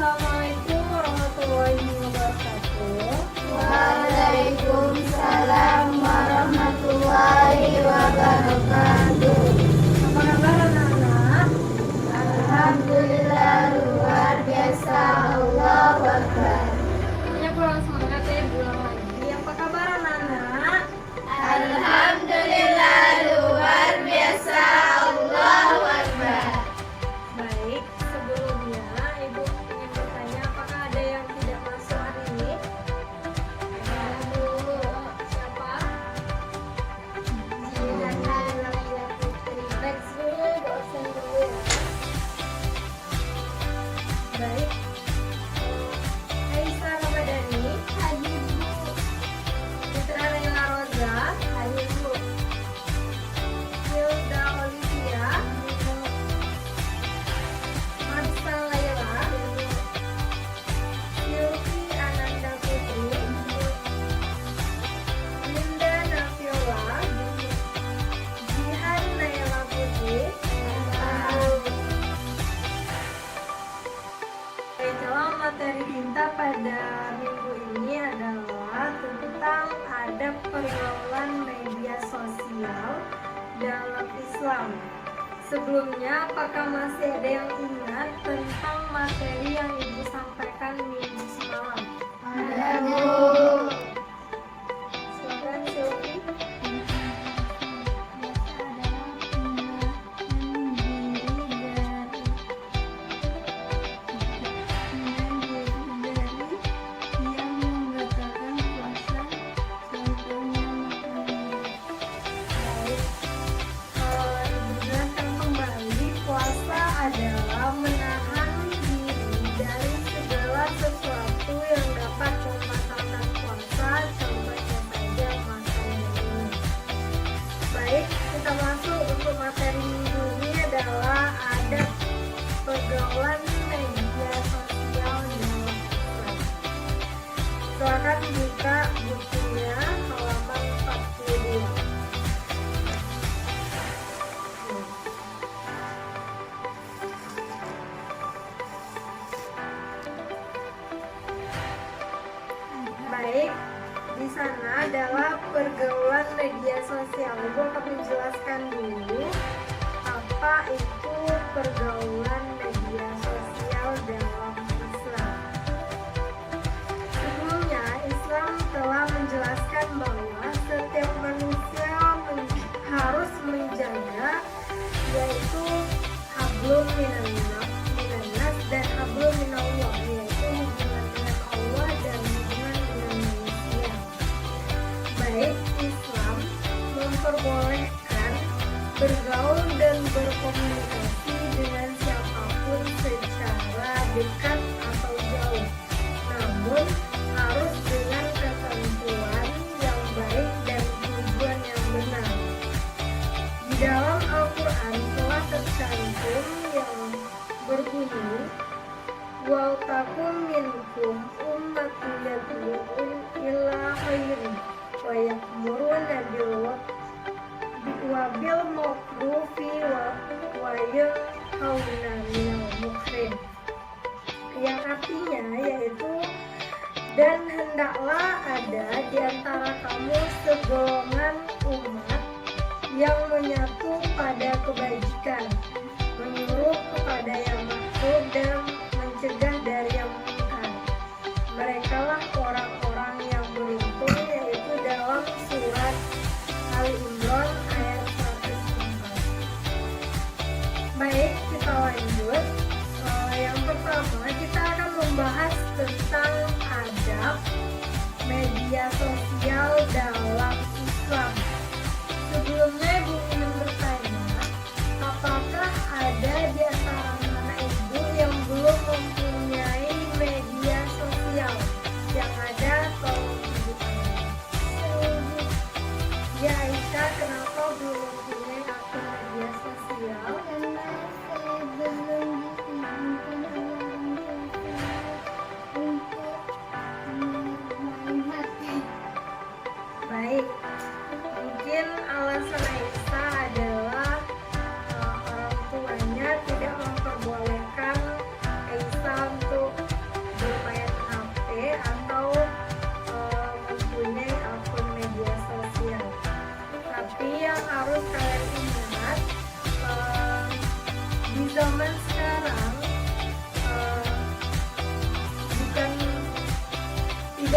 Assalamualaikum warahmatullahi wabarakatuh. Waalaikumsalam warahmatullahi wabarakatuh. Apa kabar anak-anak? Alhamdulillah luar biasa. Allahu Akbar. Punya kurang semangat ya, pulang lagi. Apa kabar anak-anak? Alhamdulillah luar biasa. Allahu Akbar. Baik, sebelumnya Ibu ingin bertanya apakah ada yang tidak masuk hari ini? Dulu, siapa? Next dulu, dosen dulu ya. Baik. Aisyah Ramadhani, Hadir Bu. Fitra Laila Roza, hadir Bu. Hilda Olivia, Marsa Laila, Silvi Ananda Putri, Linda Naviola, Jihan Naila Putri. Dalam materi kita pada minggu ini adalah tentang adab pergaulan media sosial dalam Islam. Sebelumnya, apakah masih ada yang ingat tentang materi yang Ibu sampaikan minggu semalam? Ada Bu. Silakan Silvi. Baik. Ibu jelaskan kembali, puasa adalah menahan diri dari segala sesuatu yang dapat membatalkan puasa, contohnya saja makan dan minum. Baik, kita masuk untuk materi minggu ini adalah adab pergaulan media sosial dalam Islam. Silakan buka bukunya halaman 42. Baik, di sana adalah pergaulan media sosial. Ibu akan menjelaskan dulu apa itu pergaulan media sosial dalam Islam. Sebelumnya, Islam telah menjelaskan bahwa setiap manusia harus menjaga, yaitu hablum minannas dan hablum minallah, yaitu hubungan dengan Allah dan hubungan dengan manusia. Baik, Islam memperbolehkan bergaul dan berkomunikasi dengan siapapun secara dekat atau jauh, namun harus dengan ketentuan yang baik dan tujuan yang benar. Di dalam Al-Quran telah tercantum yang berbunyi, "Wal takum minkum ummatun yad'un ila khairin wa ya'muruna bil ma'rufi wa yanhauna 'anil munkar." Yang artinya yaitu, dan hendaklah ada di antara kamu segolongan umat yang menyatu pada kebajikan, menyuruh kepada yang makruf dan mencegah dari yang munkar. Merekalah orang-orang yang beruntung, yaitu dalam surat Al-Imran ayat 104. Baik, kita lanjut. Yang pertama, kita akan membahas tentang adab media sosial dalam Islam. Sebelumnya Ibu ingin bertanya, apakah ada di antara anak Ibu yang belum mempunyai media sosial? Yang ada, tolong tunjukkan. Ya Aisyah, kenapa belum mempunyai akun media sosial? Karena saya belum diizinkan oleh orang tua saya untuk main HP. Baik, mungkin alasan Aisyah adalah orang tuanya tidak memperbolehkan Aisyah untuk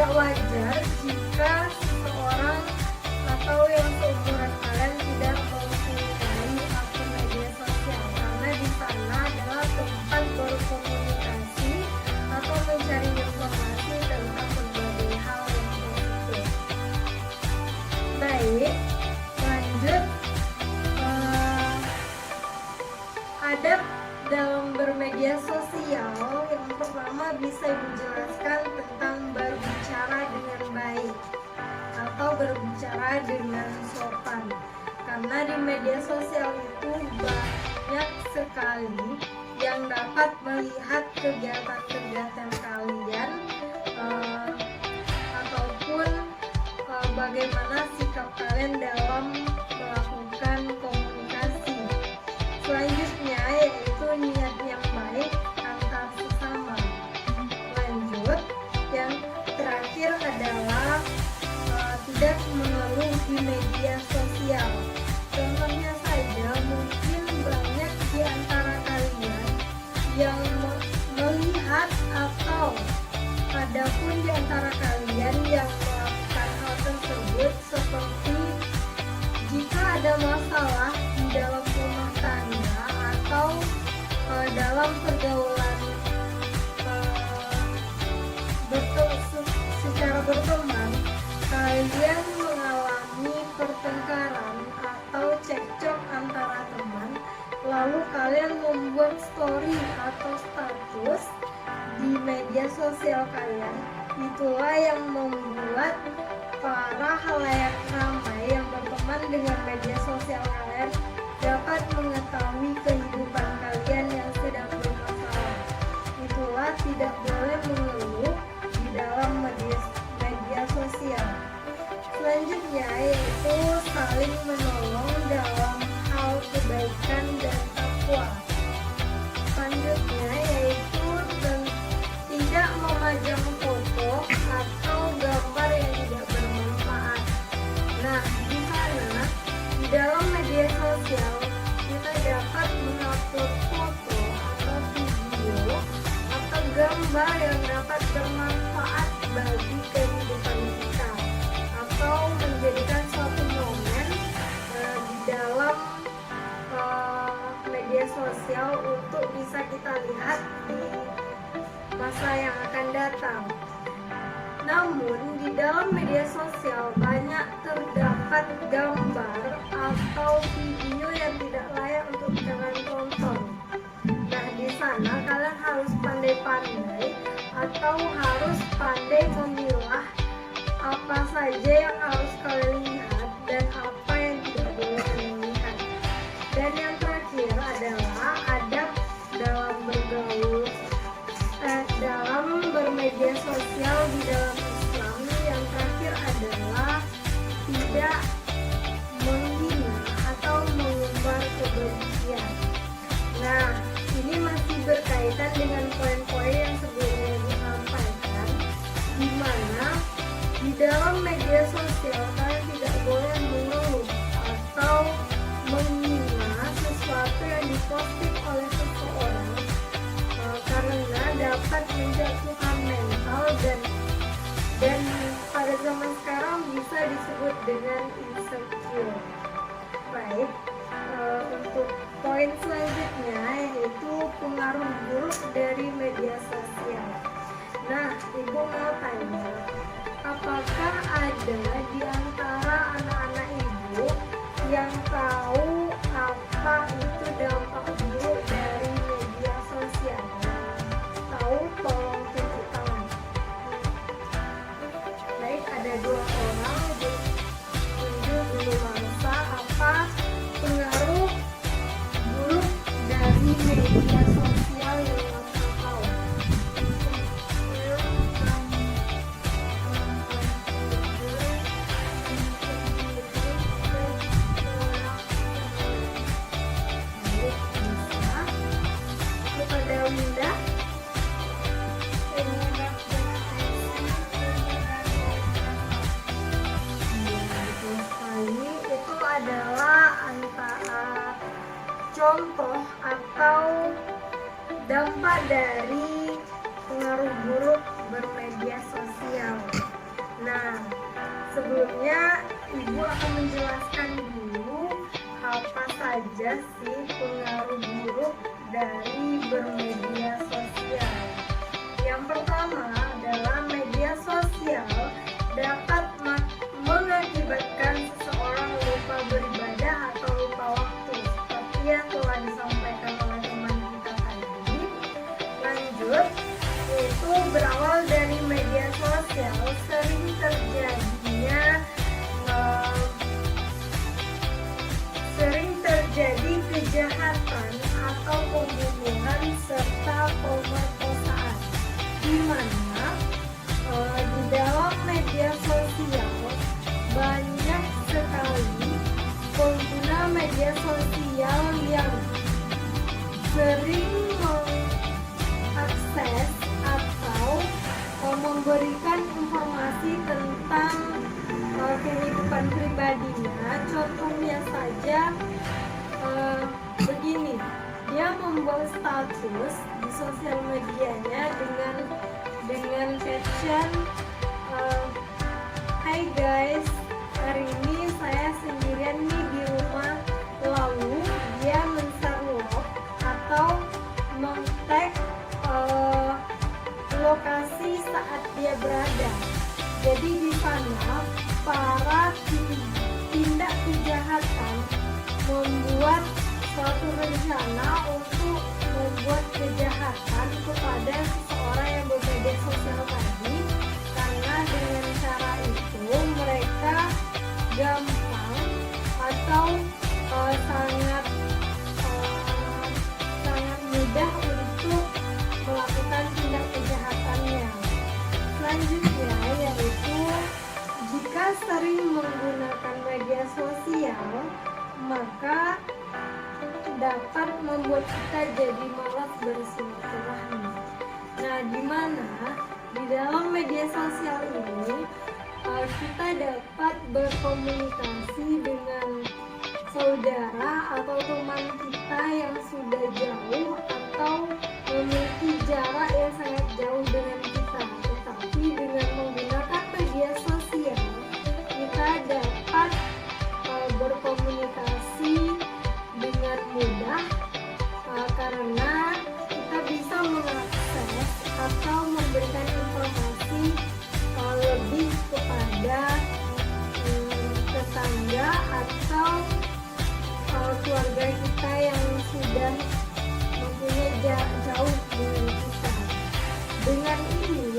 tidak wajar jika seseorang atau yang seumuran kalian tidak mempunyai akun media sosial, karena di sana adalah tempat berkomunikasi atau mencari informasi tentang berbagai hal yang positif. Baik, lanjut. Adab dalam bermedia sosial yang pertama bisa dijelaskan tentang berbicara dengan baik atau berbicara dengan sopan, karena di media sosial itu banyak sekali yang dapat melihat kegiatan-kegiatan kalian ataupun bagaimana sikap kalian dalam melakukan komunikasi. Selanjutnya yaitu niat yang baik antar sesama. Lanjut, yang terakhir adalah tidak mengeluh di media sosial. Contohnya saja, mungkin banyak di antara kalian yang melihat atau ada pun di antara kalian yang melakukan hal tersebut, seperti jika ada masalah di dalam rumah tangga atau dalam pergaulan secara berteman, kalian mengalami pertengkaran atau cekcok antara teman, lalu kalian membuat story atau status di media sosial kalian. Itulah yang membuat para halayak ramai yang berteman dengan media sosial kalian dapat mengetahui kehidupan kalian yang sedang bermasalah. Itulah tidak boleh mengeluh di dalam media sosial. Selanjutnya yaitu saling menolong dalam hal kebaikan dan takwa. Selanjutnya yaitu tidak memajang foto atau gambar yang tidak bermanfaat. Nah, di sana di dalam media sosial kita dapat mengupload foto atau video atau gambar yang dapat bermanfaat bagi kehidupan kita, atau menjadikan suatu momen di dalam media sosial untuk bisa kita lihat di masa yang akan datang. Namun di dalam media sosial banyak terdapat gambar atau video yang tidak layak untuk kalian tonton. Nah, di sana kalian harus pandai-pandai atau harus pandai memilah apa saja yang harus kalian lihat dan apa yang tidak boleh kalian lihat. Dan yang terakhir adalah adab dalam bergaul, dalam bermedia sosial di dalam Islam. Yang terakhir adalah tidak menghina atau mengumbar kebencian. Nah, ini masih berkaitan dengan poin-poin yang sebelumnya disampaikan, di mana di dalam media sosial kalian tidak boleh mengeluh atau menghina sesuatu yang diposting oleh seseorang, karena dapat menjatuhkan mental dan pada zaman sekarang bisa disebut dengan insecure. Baik, untuk poin selanjutnya yaitu pengaruh buruk dari media sosial. Nah, Ibu mau tanya, apakah ada di antara anak-anak Ibu yang tahu apa itu dampak buruk dari media sosial? Tahu, tolong tunjuk tangan. Baik, ada 2 orang. Tunjuk dulu bangsa apa pengaruh buruk dari media sosial yang Bangsa tahu. Kepada Winda, itu adalah antara contoh atau dampak dari pengaruh buruk bermedia sosial. aja sih pengaruh buruk dari bermedia sosial. Yang pertama adalah media sosial dapat mengakibatkan seseorang lupa beribadah atau lupa waktu, seperti yang telah disampaikan oleh teman kita tadi. Lanjut, yaitu berawal dari media sosial sering terjadi kejahatan atau pembunuhan serta pemerkosaan, di mana di dalam media sosial banyak sekali pengguna media sosial yang sering mengakses atau memberikan informasi tentang kehidupan pribadinya. Contohnya saja begini, dia membuat status di sosial medianya dengan caption, "Hai guys, hari ini saya sendirian nih di rumah." Lalu dia men-share atau meng-tag lokasi saat dia berada. Jadi di sana para tindak kejahatan membuat suatu rencana untuk membuat kejahatan kepada seseorang yang bermedia sosial tadi, karena dengan cara itu mereka gampang atau sangat mudah untuk melakukan tindak kejahatannya. Selanjutnya yaitu jika sering menggunakan media sosial, maka dapat membuat kita jadi malas bersilaturahmi. Nah, di mana di dalam media sosial ini kita dapat berkomunikasi dengan saudara atau teman kita yang sudah jauh atau memiliki jarak yang sangat jauh dengan kita. Tetapi dengan menggunakan media sosial, kita dapat berkomunikasi dengan mudah karena kita bisa mengakses atau memberikan informasi lebih kepada tetangga atau keluarga kita yang sudah mempunyai jauh dengan kita. Dengan ini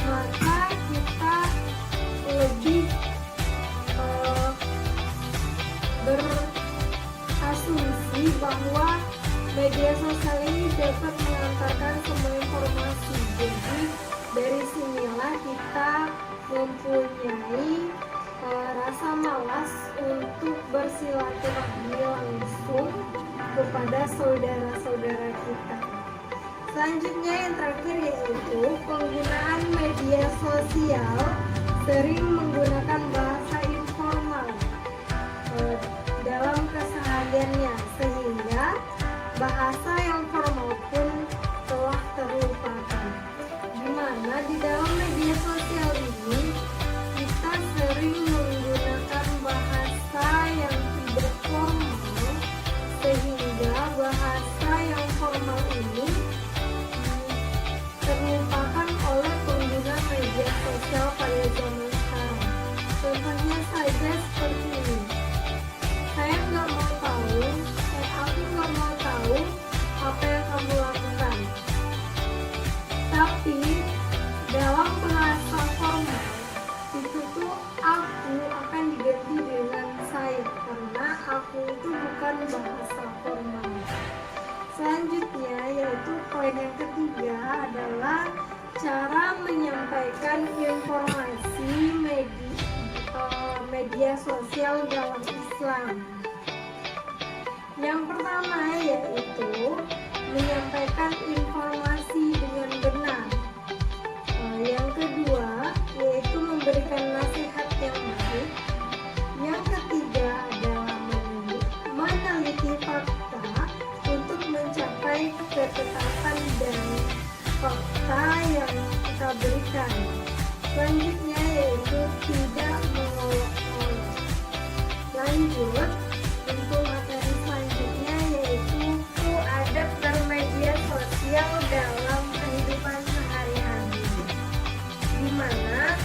maka kita lebih berasumsi bahwa media sosial ini dapat mengantarkan semua informasi. Jadi dari sinilah kita mempunyai rasa malas untuk bersilaturahmi langsung kepada saudara-saudara kita. Selanjutnya yang terakhir yaitu penggunaan media sosial sering menggunakan bahasa informal dalam kesehariannya, sehingga bahasa yang formal pun telah terlupakan. Di mana di dalam media sosial ini kita sering menggunakan bahasa yang tidak formal, sehingga bahasa yang formal ini terlupakan oleh pengguna media sosial pada zaman sekarang. Contohnya saja seperti ini. Aku nggak mau tahu apa yang kamu lakukan. Tapi dalam bahasa formal itu tuh aku akan diganti dengan saya, karena aku itu bukan bahasa formal. Selanjutnya yaitu poin yang ketiga adalah cara menyampaikan informasi media sosial dalam Islam. Yang pertama yaitu menyampaikan informasi dengan benar. Yang kedua yaitu memberikan nasihat yang baik. Yang ketiga adalah meneliti fakta untuk mencapai ketetapan dan fakta yang kita berikan. Selanjutnya yaitu tidak mengolok-olok. Lanjut untuk materi selanjutnya sosial dalam kehidupan sehari-hari, di mana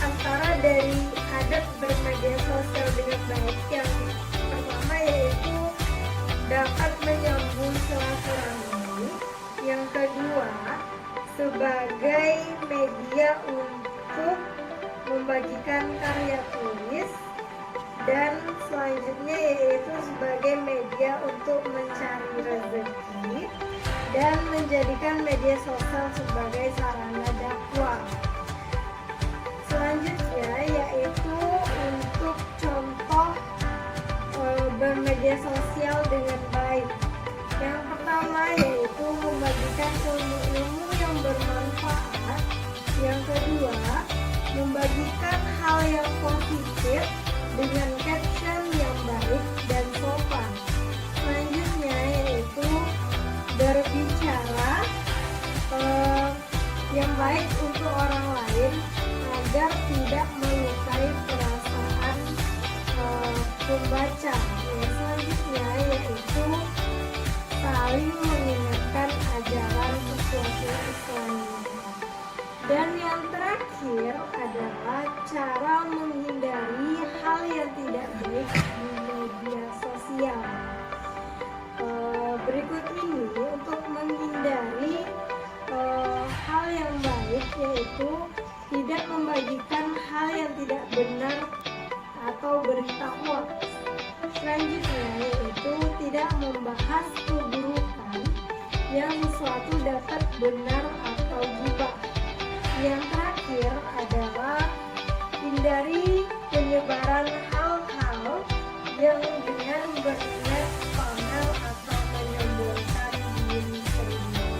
antara dari adab bermedia sosial dengan baik yang pertama yaitu dapat menyambung silaturahmi, yang kedua sebagai media untuk membagikan karya tulis, dan selanjutnya yaitu sebagai media untuk mencari rezeki dan menjadikan media sosial sebagai sarana dakwah. Selanjutnya yaitu untuk contoh bermedia sosial dengan baik. Yang pertama yaitu membagikan ilmu-ilmu yang bermanfaat. Yang kedua, membagikan hal yang positif dengan caption yang baik dan sopan. Selanjutnya yaitu berbicara yang baik untuk orang lain agar tidak melukai perasaan pembaca. Selanjutnya yaitu saling mengingatkan ajaran sesuatu Islam. Dan yang terakhir adalah cara menghindari hal yang tidak baik di media sosial. Berikut ini untuk menghindari hal yang baik yaitu tidak membagikan hal yang tidak benar atau berita hoax. Selanjutnya yaitu tidak membahas keburukan yang sesuatu dapat benar atau gibah. Yang terakhir adalah hindari penyebaran hal-hal yang dengan berniat pamer atau menyombongkan diri sendiri.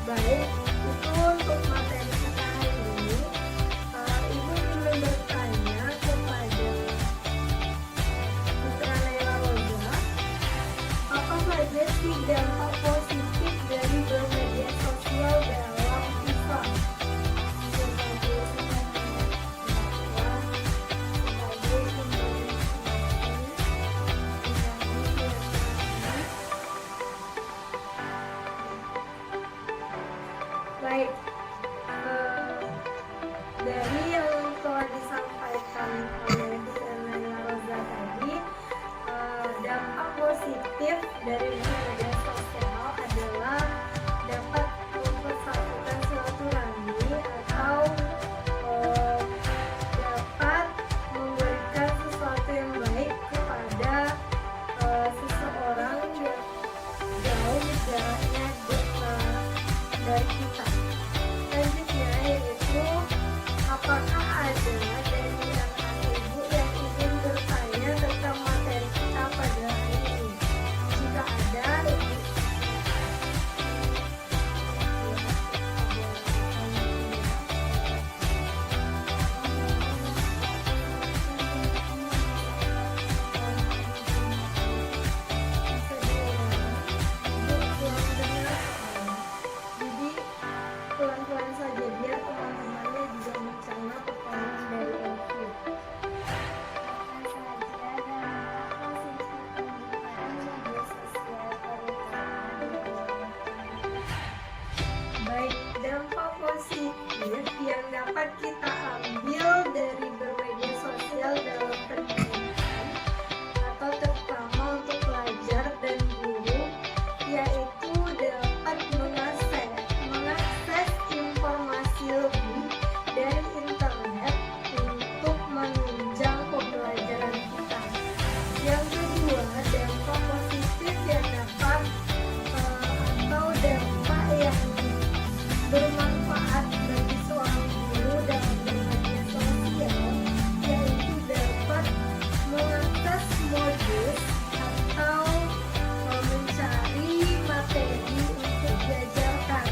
Baik, itu untuk materi kita hari ini. Ibu ingin bertanya kepada Putra Naila Roza, apa saja sih dampak positif dari bermedia sosial dalam Islam? Baik, dari yang telah disampaikan oleh Putra Naila Roza tadi, dampak positif dari media sosial adalah dapat mempersatukan silaturahmi atau dapat memberikan sesuatu yang baik kepada seseorang yang jauh jaraknya dari kita. Selanjutnya yaitu apakah ada dari anak ibu yang ingin bertanya tentang materi kita pada hari ini? Jika ada, ibu pelan-pelan saja biar teman-temannya juga mencerna pertanyaan dari Elvi. Baik, dampak positif yang dapat kita ambil dari bermedia sosial dalam pendidikan atau terutama untuk pelajar dan guru yaitu dapat mengakses informasi lebih dari internet untuk menunjang pembelajaran kita. Yang kedua, dampak positif yang dapat atau dampak yang bermanfaat bagi seorang guru dalam bermedia sosial yaitu dapat mengakses modus atau mencari materi untuk diajarkan.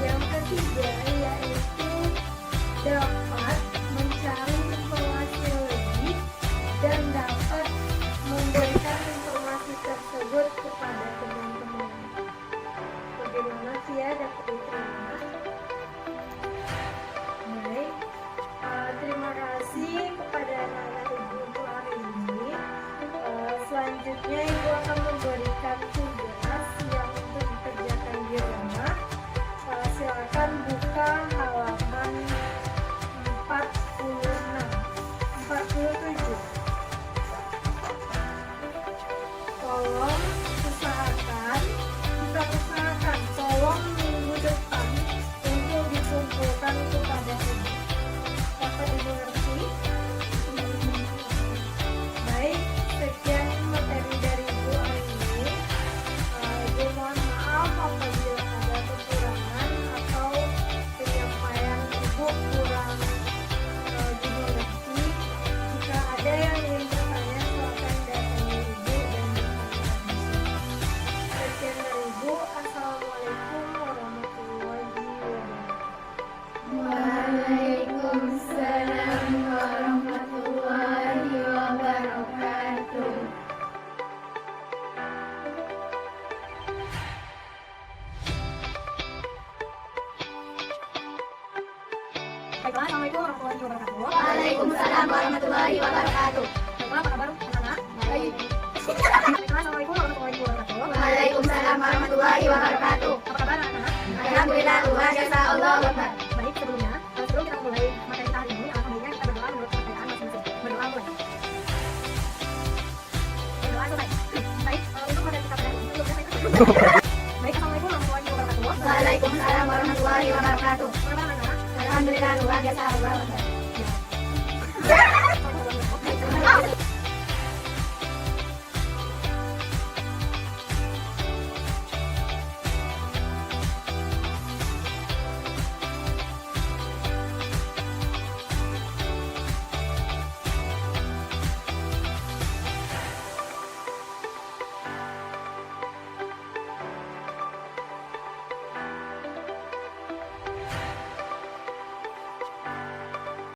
Yang ketiga yaitu dapat mencari informasi lebih dan dapat memberikan informasi tersebut kepada teman-teman. Bagaimana Via dapat diterima? Baik, terima kasih kepada anak-anak ibu untuk hari ini. Selanjutnya ibu akan memberikan Baiklah, Assalamualaikum warahmatullahi wabarakatuh. Waalaikumsalam warahmatullahi wabarakatuh. Baiklah, apa kabar anak-anak? Baik. Baiklah, Assalamualaikum warahmatullahi wabarakatuh. Waalaikumsalam warahmatullahi wabarakatuh. Apa kabar anak-anak? Alhamdulillah, luar biasa. Allahu Akbar. Baik, sebelum kita mulai materi kita hari ini, alangkah baiknya kita berdoa menurut kepercayaan masing-masing. Berdoa mulai. Berdoa selesai. Baik, untuk materi kita pada hari ini, baik, Assalamualaikum warahmatullahi wabarakatuh. Waalaikumsalam warahmatullahi wabarakatuh. Apa kabar anak-anak? Alhamdulillah, luar biasa. Allahu Akbar.